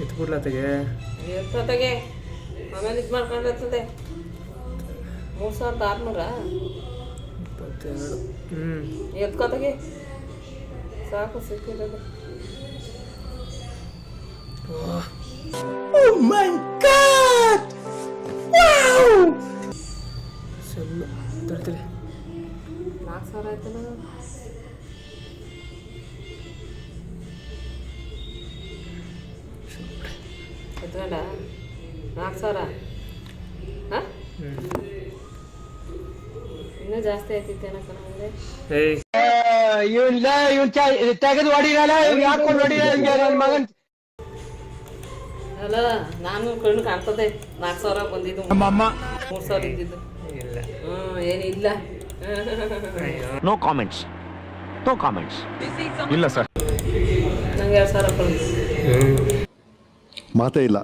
ಎತ್ಬಿಡ್ಲತ್ತಿಗೆ ಎತ್ತೊತ್ತಗೆ ಆಮೇಲೆ ಇದು ಮಾಡ್ಕೊಂಡಿರ್ತದೆ 3600 22 ಎತ್ಕೊತಗೆ ಸಾಕು ಸಿಕ್ಕಿರೋದು. Oh my God! Wow! ತಡ್ತೀರಿ 4000 ಆಯ್ತಲ್ಲ. ಎತ್ಕೊಂಡ 4000 ಹಾಂ ಇನ್ನೂ ಜಾಸ್ತಿ ಆಯ್ತಿತ್ತೇನ ಕಣಂದ್ರೆ. ತೆಗೆದು ಹೊಡಿರಲ್ಲ ಹಾಕೊಂಡು ಹೊಡಿರ ಮಗನ್. ಅಲ್ಲ ನಾನು ಕಣ್ಣು ಕಾಣ್ತದೆ 4000 ಬಂದಿದ್ದು, 3000 ಇದ್ದಿದ್ದು. ಇಲ್ಲ ಏನಿಲ್ಲ. ನೋ ಕಾಮೆಂಟ್ಸ್ ಇಲ್ಲ ಸರ್. ನಂಗೆ 2000 ಬಂದಿದ್ದು. ಮಾತೇ ಇಲ್ಲ.